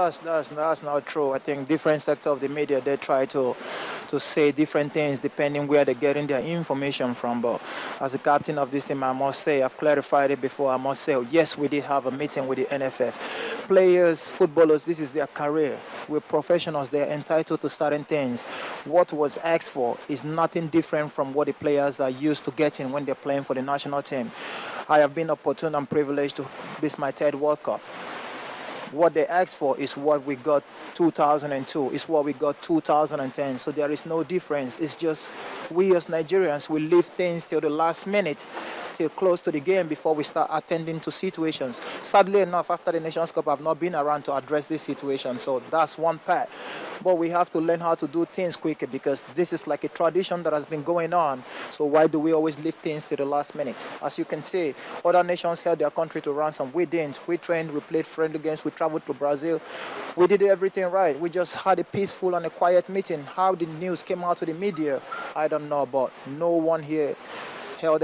That's not true. I think different sectors of the media, they try to say different things depending where they're getting their information from. But as the captain of this team, I must say, I've clarified it before, I must say, yes, we did have a meeting with the NFF. Players, footballers, this is their career. We're professionals. They're entitled to certain things. What was asked for is nothing different from what the players are used to getting when they're playing for the national team. I have been opportune and privileged to, this is my third World Cup. What they asked for is what we got 2002, is what we got 2010. So there is no difference. It's just we as Nigerians, we leave things till the last minute, till close to the game before we start attending to situations. Sadly enough, after the Nations Cup, I've not been around to address this situation. So that's one part. But we have to learn how to do things quicker because this is like a tradition that has been going on. So why do we always leave things to the last minute? As you can see, other nations held their country to ransom. We didn't. We trained, we played friendly games, we traveled to Brazil. We did everything right. We just had a peaceful and a quiet meeting. How the news came out to the media, I don't know, but no one here held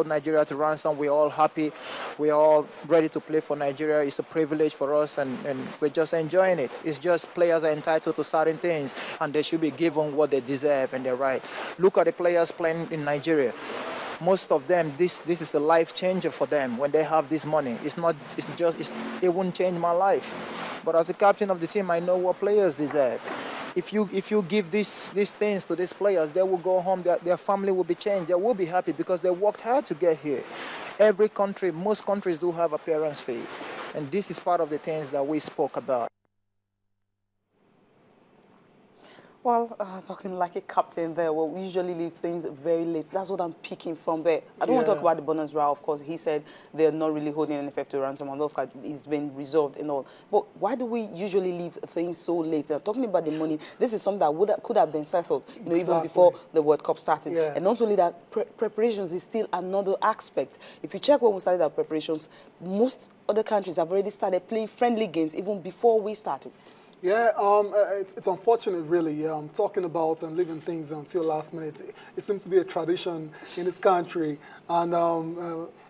Nigeria to ransom. We're all happy. We're all ready to play for Nigeria. It's a privilege for us, and we're just enjoying it. It's just players are entitled to certain things, and they should be given what they deserve and they're right. Look at the players playing in Nigeria. Most of them, this is a life changer for them when they have this money. It won't change my life. But as a captain of the team, I know what players deserve. If you give these things to these players, they will go home, their family will be changed, they will be happy because they worked hard to get here. Every country, most countries do have appearance fee. And this is part of the things that we spoke about. Well, talking like a captain there, well, we usually leave things very late. That's what I'm picking from there. I don't want to talk about the bonus row. Of course, he said they're not really holding NFF to ransom, and of course, it's been resolved and all. But why do we usually leave things so late? Talking about the money, this is something that could have been settled, even before the World Cup started. Yeah. And not only that, preparations is still another aspect. If you check when we started our preparations, most other countries have already started playing friendly games even before we started. Yeah, it's unfortunate, really. Talking about and leaving things until last minute. It seems to be a tradition in this country, and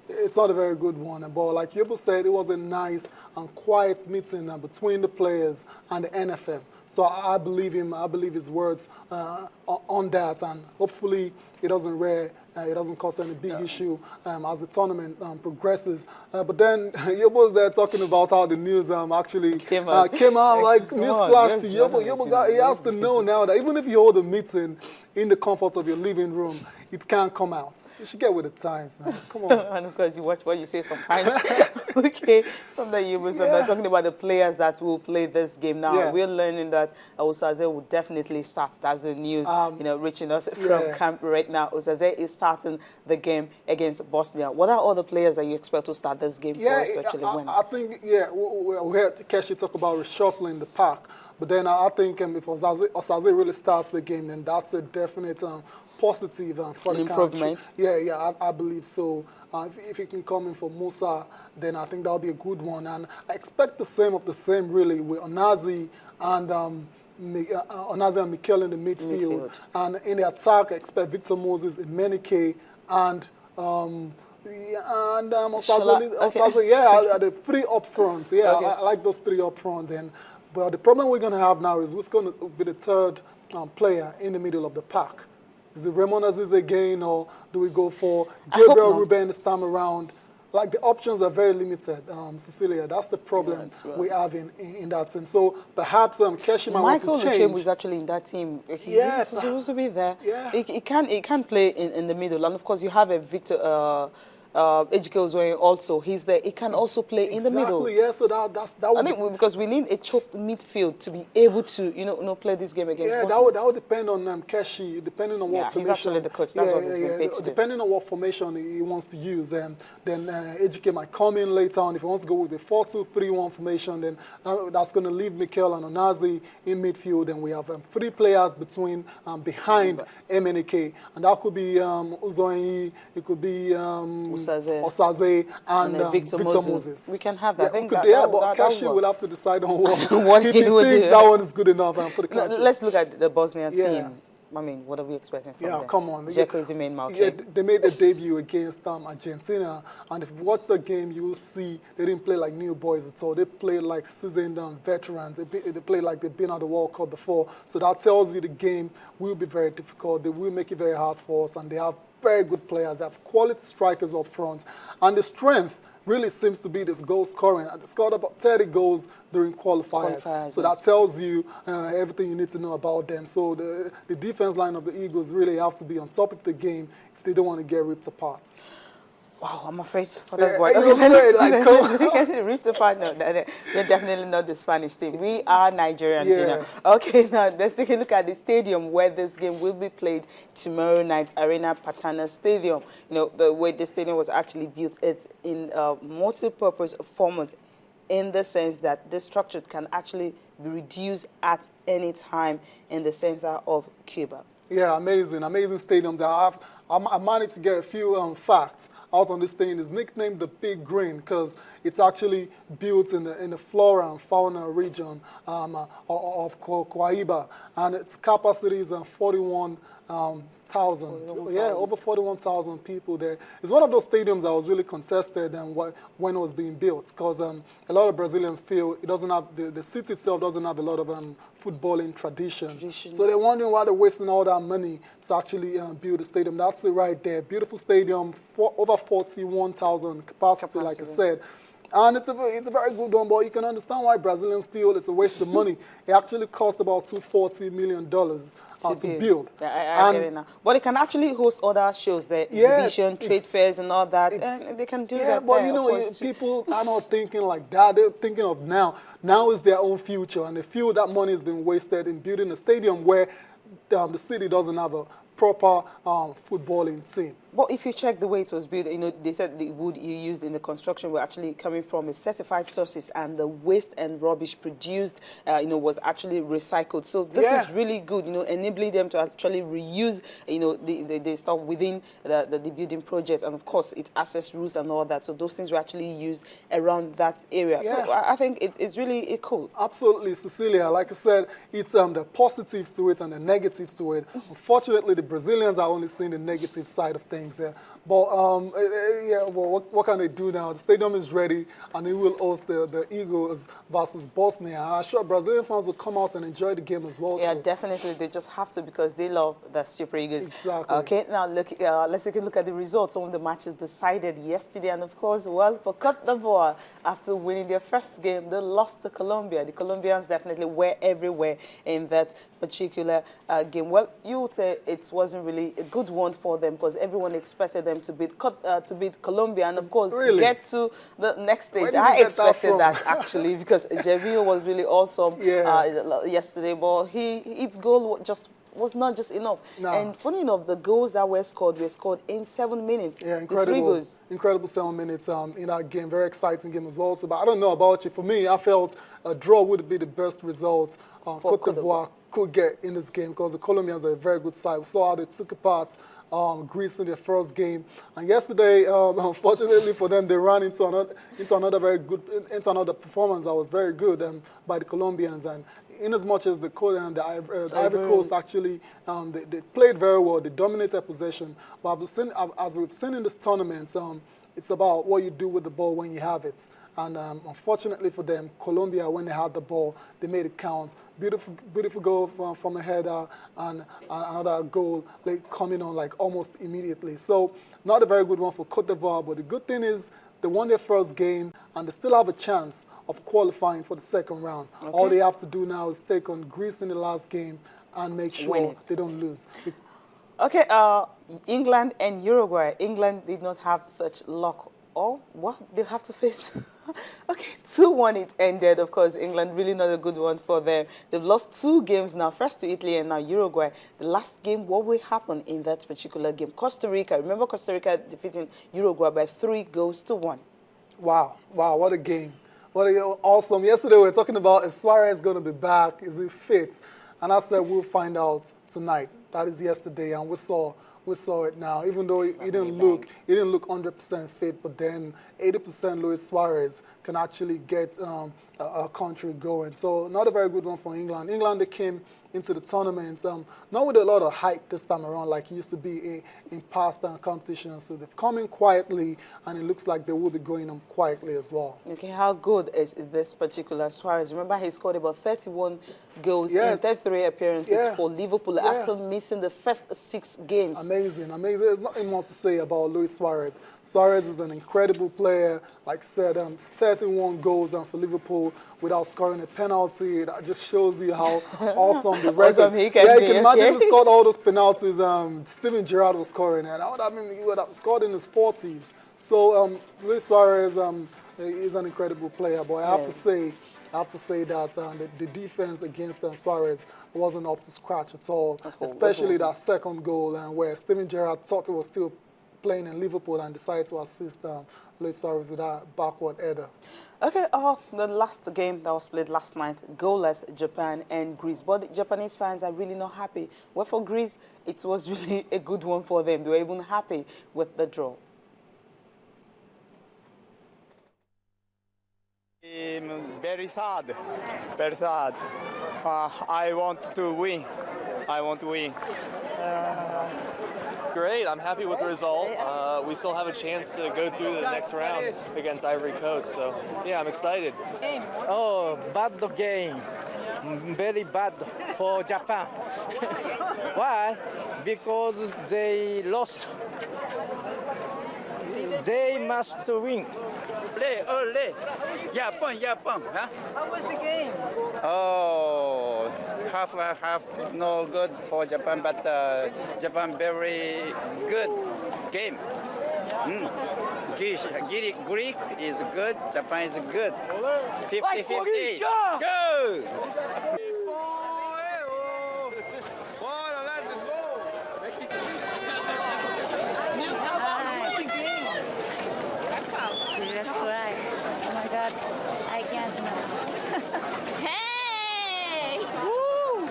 it's not a very good one. But like Yobo said, it was a nice and quiet meeting between the players and the NFF. So I believe him. I believe his words on that, and hopefully it doesn't cause any big issue as the tournament progresses. But then Yobo was there talking about how the news actually came out like news flash to Yobo. He has to know now that even if you hold a meeting in the comfort of your living room, it can't come out. You should get with the times, man. Come on. And of course, you watch what you say sometimes. Okay, from the Yobo, they're talking about the players that will play this game now. Yeah. We're learning that Osaze will definitely start. That's the news, reaching us from camp right now. Osaze is starting the game against Bosnia. What are all the players that you expect to start this game for us to actually win? I think, we heard Keshi talk about reshuffling the pack. But then I think if Osaze really starts the game, then that's a definite positive for the improvement. Country. Yeah, I believe so. If he can come in for Musa, then I think that'll be a good one. And I expect the same really with Onazi and Onazi and Mikel in the midfield. And in the attack, I expect Victor Moses, Emenike, and Osaze, the three up front. Yeah, okay. I like those three up front. But the problem we're going to have now is who's going to be the third player in the middle of the pack. Is it Raymond Aziz again, or do we go for Gabriel Ruben this time around? Like, the options are very limited, Cecilia. That's the problem we have in that sense. So perhaps Keshi might want to change. Michael Uchem is actually in that team. He's supposed to be there. Yeah. He can play in the middle. And, of course, you have a Victor... Ejike also, he's there. He can also play in the middle. Exactly, yeah. So that would. I think because we need a choked midfield to be able to play this game against Bosnia. That would depend on Keshi, depending on what formation. He's actually the coach. That's what he's been paid to do. Depending on what formation he wants to use, and then Ejike might come in later on. If he wants to go with the 4-2-3-1 formation, then that's going to leave Mikel and Onazi in midfield, and we have three players behind Emenike, and that could be Uzoyi, it could be Osaze and Victor Moses. We can have that. But Keshi will have to decide on what he thinks that one is good enough for the country. Let's look at the Bosnian team. I mean, what are we expecting from Yeah, them? come on. Dzeko is the main mark. Yeah, they made a debut against Argentina, and if you watch the game, you will see they didn't play like new boys at all. They played like seasoned veterans. They played like they've been at the World Cup before. So that tells you the game will be very difficult. They will make it very hard for us, and they have very good players. They have quality strikers up front, and the strength really seems to be this goal scoring. They scored about 30 goals during qualifiers. So that tells you everything you need to know about them. So the defense line of the Eagles really have to be on top of the game if they don't want to get ripped apart. Wow, I'm afraid for that boy. Ripped apart, no, they're definitely not the Spanish team. We are Nigerians, you know. Okay, now let's take a look at the stadium where this game will be played tomorrow night, Arena Patana Stadium. You know, the way the stadium was actually built, it's in a multi-purpose format in the sense that the structure can actually be reduced at any time in the center of Cuba. Yeah, amazing, amazing stadium. I managed to get a few facts out on this thing. It's nicknamed the Big Green because it's actually built in the flora and fauna region of Coahuila, and its capacity is 41,000. Yeah, over 41,000 people there. It's one of those stadiums that was really contested and when it was being built, because a lot of Brazilians feel it doesn't have the city itself doesn't have a lot of footballing tradition. So they're wondering why they're wasting all that money to actually build a stadium. That's it right there. Beautiful stadium, over 41,000 capacity, like I said. And it's a very good one, but you can understand why Brazilians feel it's a waste of money. It actually cost about $240 million to build. I get it now. But it can actually host other shows, the exhibition, trade fairs and all that, and they can do that. Yeah, but there, you know, people are not thinking like that. They're thinking of now. Now is their own future, and they feel that money has been wasted in building a stadium where the city doesn't have a proper footballing team. But if you check the way it was built, you know, they said the wood you used in the construction were actually coming from a certified sources, and the waste and rubbish produced, you know, was actually recycled. So this is really good, you know, enabling them to actually reuse, you know, the stuff within the building project, and of course, its access rules and all that. So those things were actually used around that area. Yeah. So I think it's really cool. Absolutely, Cecilia. Like I said, it's the positives to it and the negatives to it. Unfortunately, the Brazilians are only seeing the negative side of things. Yeah. But what can they do now? The stadium is ready, and it will host the Eagles versus Bosnia. I'm sure Brazilian fans will come out and enjoy the game as well. Yeah, definitely. They just have to, because they love the Super Eagles. Exactly. Okay, now look, let's take a look at the results. Some of the matches decided yesterday, and of course, well, for Cote d'Ivoire, after winning their first game, they lost to Colombia. The Colombians definitely were everywhere in that particular game. Well, you would say it wasn't really a good one for them, because everyone expected them to beat Colombia, and of course get to the next stage. I expected that actually, because Javier was really awesome yesterday, but his goal was not just enough. No. And funny enough, the goals that were scored in 7 minutes. Yeah, incredible. Incredible 7 minutes in that game. Very exciting game as well. So, but I don't know about you. For me, I felt a draw would be the best result Cote d'Ivoire could get in this game, because the Colombians are a very good side. We saw how they took apart Greece in their first game, and yesterday, unfortunately for them, they ran into another performance that was very good by the Colombians. And in as much as the Ivory Coast actually they played very well, they dominated possession. But as we've seen in this tournament, it's about what you do with the ball when you have it. And unfortunately for them, Colombia, when they had the ball, they made it count. Beautiful goal from a header, and another goal coming on like almost immediately. So not a very good one for Cote d'Ivoire, but the good thing is they won their first game, and they still have a chance of qualifying for the second round. Okay. All they have to do now is take on Greece in the last game and make sure they don't lose. Okay, England and Uruguay. England did not have such luck. Oh, what? They have to face... Okay, 2-1 it ended. Of course, England really not a good one for them. They've lost 2 games now, first to Italy and now Uruguay. The last game, what will happen in that particular game? Costa Rica. Remember Costa Rica defeating Uruguay by 3-1. Wow, what a game. Awesome. Yesterday we were talking about, is Suarez going to be back? Is he fit? And I said we'll find out tonight. That is yesterday, and we saw it now. Even though he didn't look 100% fit, but then 80% Luis Suarez can actually get a country going. So not a very good one for England. England, they came into the tournament, not with a lot of hype this time around like it used to be in past competitions. So they've come in quietly, and it looks like they will be going on quietly as well. Okay, how good is this particular Suarez? Remember, he scored about 31 goals in 33 appearances for Liverpool after missing the first 6 games. Amazing, amazing. There's nothing more to say about Luis Suarez. Suarez is an incredible player. Like I said, 31 goals for Liverpool without scoring a penalty. That just shows you how awesome the record. Awesome he can you can imagine he scored all those penalties Steven Gerrard was scoring, and I mean, he would have scored in his 40s. So Luis Suarez is an incredible player, but I have to say that the defense against Suarez wasn't up to scratch at all, especially that second goal, where Steven Gerrard thought he was still playing in Liverpool and decided to assist Luis Suarez with that backward header. Okay, the last game that was played last night, goalless, Japan and Greece. But the Japanese fans are really not happy. Well, for Greece, it was really a good one for them. They were even happy with the draw. Very sad, very sad. I want to win. I want to win. Great, I'm happy with the result. We still have a chance to go through the next round against Ivory Coast, so yeah, I'm excited. Oh, bad game. Very bad for Japan. Why? Because they lost. They must win. Japan. Huh? How was the game? Oh, half no good for Japan, but Japan very good game. Greek is good, Japan is good. 50-50. Go! Oh my God, I can't now. Hey! Woo!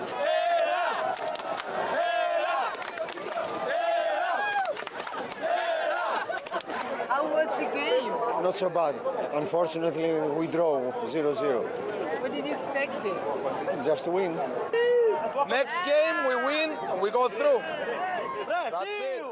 How was the game? Not so bad. Unfortunately, we draw 0-0. What did you expect? Just to win. Next game, we win and we go through. That's it.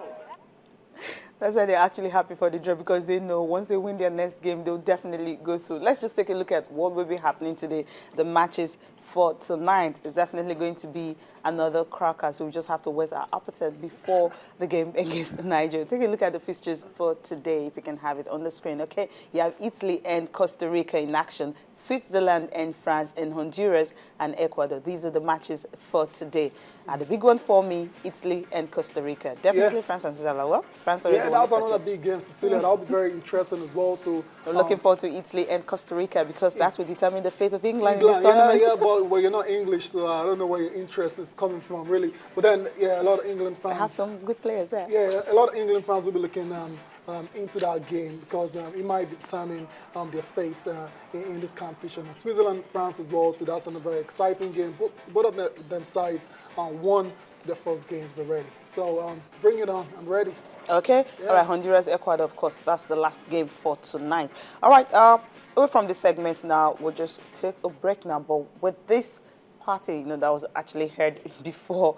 That's why they're actually happy for the draw, because they know once they win their next game, they'll definitely go through. Let's just take a look at what will be happening today. The matches for tonight is definitely going to be another cracker, so we just have to whet our appetite before the game against Nigeria. Take a look at the fixtures for today, if you can have it on the screen, okay? You have Italy and Costa Rica in action, Switzerland and France, and Honduras and Ecuador. These are the matches for today. The big one for me, Italy and Costa Rica. Definitely France and Switzerland. Well, France already won. That's another big game, Cecilia. That'll be very interesting as well. So we're looking forward to Italy and Costa Rica, because that will determine the fate of England in this tournament. Yeah, but well, you're not English, so I don't know where your interest is coming from, really. But then, a lot of England fans. I have some good players there. Yeah, a lot of England fans will be looking into that game, because it might determine their fate in this competition. And Switzerland, France as well, so that's another very exciting game. Both of them sides won their first games already. So bring it on. I'm ready. Okay. Yeah. All right, Honduras, Ecuador, of course, that's the last game for tonight. All right, away from this segment now, we'll just take a break now. But with this party, that was actually heard before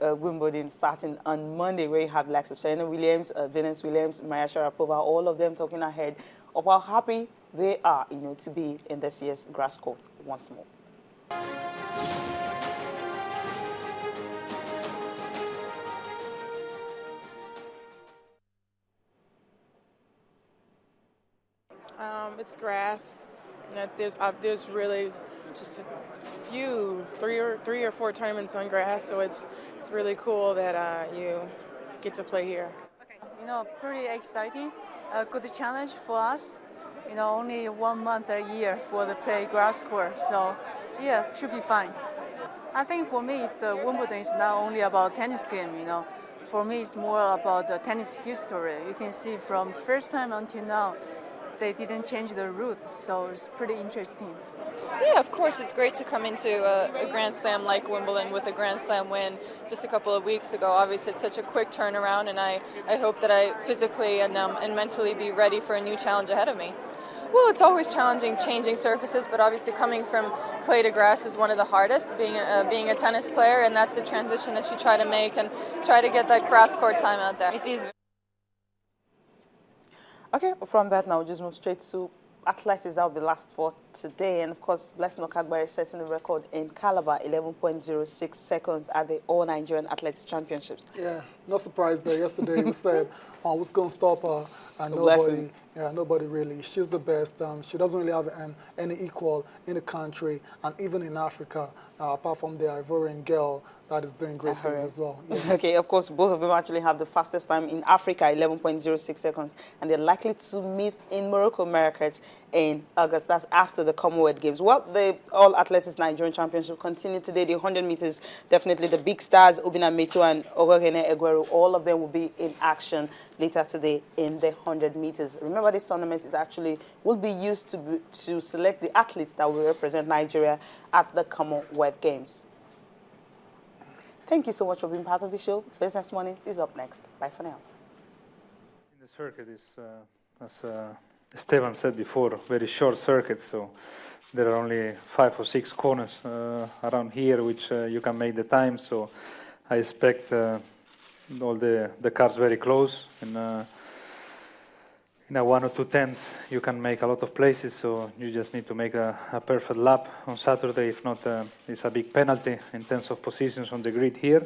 Wimbledon starting on Monday, where you have the likes of Serena Williams, Venus Williams, Maria Sharapova, all of them talking ahead of how happy they are, to be in this year's grass court once more. It's grass. There's really just a few, three or four tournaments on grass, so it's really cool that you get to play here. Pretty exciting. A good challenge for us. Only 1 month a year for the play grass court, so yeah, should be fine. I think for me, the Wimbledon is not only about tennis game. For me, it's more about the tennis history. You can see from first time until now, they didn't change the route, so it's pretty interesting. Yeah, of course, it's great to come into a Grand Slam like Wimbledon with a Grand Slam win just a couple of weeks ago. Obviously, it's such a quick turnaround, and I hope that I physically and mentally be ready for a new challenge ahead of me. Well, it's always challenging changing surfaces, but obviously coming from clay to grass is one of the hardest, being a tennis player, and that's the transition that you try to make and try to get that grass court time out there. It is. Okay, from that now, we'll just move straight to athletics. That will be last for today. And of course, Blessing Okagbare is setting the record in Calabar, 11.06 seconds at the All Nigerian Athletics Championships. Yeah, no surprise there. Yesterday we said, who's going to stop her? And nobody really. She's the best. She doesn't really have any equal in the country and even in Africa, apart from the Ivorian girl that is doing great things as well. Yeah. Okay, of course, both of them actually have the fastest time in Africa, 11.06 seconds, and they're likely to meet in Morocco, Marrakech, in August. That's after the Commonwealth Games. Well, the All Athletics Nigerian Championship continue today. The 100 meters, definitely the big stars, Obina Metu and Ogogene Egweru, all of them will be in action later today in the 100 meters. Remember, this tournament will be used to select the athletes that will represent Nigeria at the Commonwealth Games. Thank you so much for being part of the show. Business Morning is up next. Bye for now. The circuit is, as Esteban said before, very short circuit, so there are only 5 or 6 corners around here which you can make the time, so I expect all the cars very close. And, in a 1 or 2 tenths, you can make a lot of places, so you just need to make a perfect lap on Saturday. If not, it's a big penalty in terms of positions on the grid here.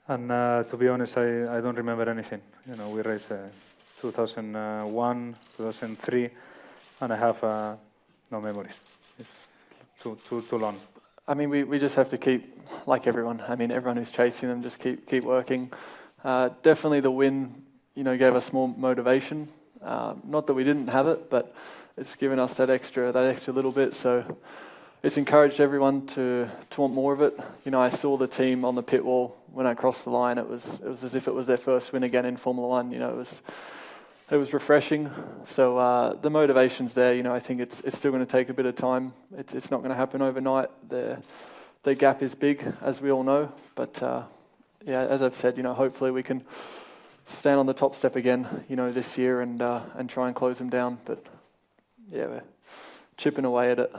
And to be honest, I don't remember anything. You know, we raced 2001, 2003, and I have no memories. It's too long. I mean, we just have to keep, like everyone. I mean, everyone who's chasing them, just keep working. Definitely the win, gave us more motivation. Not that we didn't have it, but it's given us that extra little bit. So it's encouraged everyone to want more of it. I saw the team on the pit wall when I crossed the line. It was as if it was their first win again in Formula One. It was refreshing. So the motivation's there. I think it's still going to take a bit of time. It's not going to happen overnight. The gap is big, as we all know. But yeah, as I've said, hopefully we can stand on the top step again, this year and try and close them down. But yeah, we're chipping away at it.